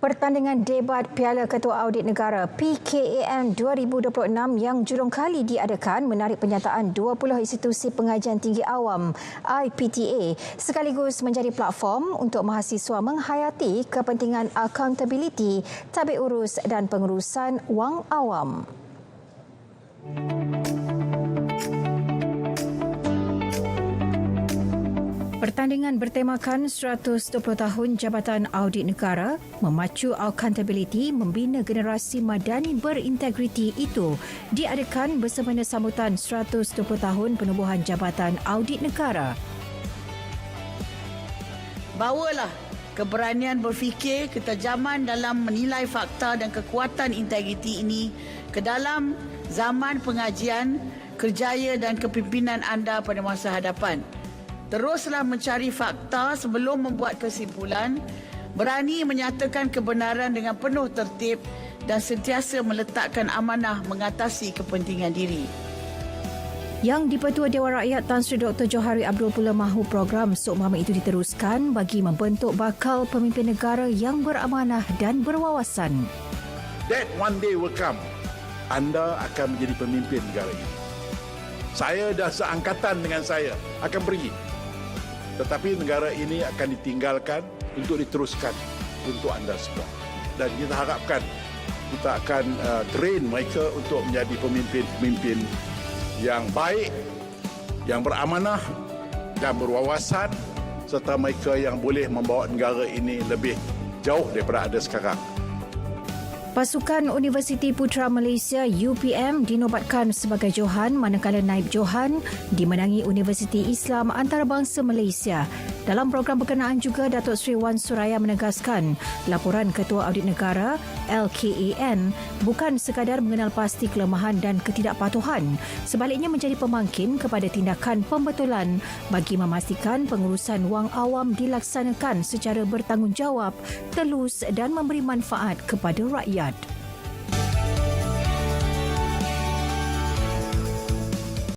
Pertandingan debat Piala Ketua Audit Negara PKAN 2026 yang jurung kali diadakan menarik penyertaan 20 institusi pengajian tinggi awam IPTA sekaligus menjadi platform untuk mahasiswa menghayati kepentingan accountability, tabik urus dan pengurusan wang awam. Pertandingan bertemakan 120 tahun Jabatan Audit Negara, memacu accountability membina generasi madani berintegriti itu diadakan bersemena sambutan 120 tahun penubuhan Jabatan Audit Negara. Bawalah keberanian berfikir, ketajaman dalam menilai fakta dan kekuatan integriti ini ke dalam zaman pengajian, kerjaya dan kepimpinan anda pada masa hadapan. Teruslah mencari fakta sebelum membuat kesimpulan, berani menyatakan kebenaran dengan penuh tertib dan sentiasa meletakkan amanah mengatasi kepentingan diri. Yang di-Pertua Dewan Rakyat Tan Sri Dr. Johari Abdul Pula mahu program seumpama itu diteruskan bagi membentuk bakal pemimpin negara yang beramanah dan berwawasan. That one day will come. Anda akan menjadi pemimpin negara ini. Saya dah seangkatan dengan saya akan pergi. Tetapi negara ini akan ditinggalkan untuk diteruskan untuk anda semua. Dan kita harapkan kita akan train mereka untuk menjadi pemimpin-pemimpin yang baik, yang beramanah dan berwawasan serta mereka yang boleh membawa negara ini lebih jauh daripada ada sekarang. Pasukan Universiti Putra Malaysia UPM dinobatkan sebagai Johan manakala Naib Johan dimenangi Universiti Islam Antarabangsa Malaysia. Dalam program berkenaan juga, Datuk Seri Wan Suraya menegaskan laporan Ketua Audit Negara LKAN bukan sekadar mengenal pasti kelemahan dan ketidakpatuhan, sebaliknya menjadi pemangkin kepada tindakan pembetulan bagi memastikan pengurusan wang awam dilaksanakan secara bertanggungjawab, telus dan memberi manfaat kepada rakyat.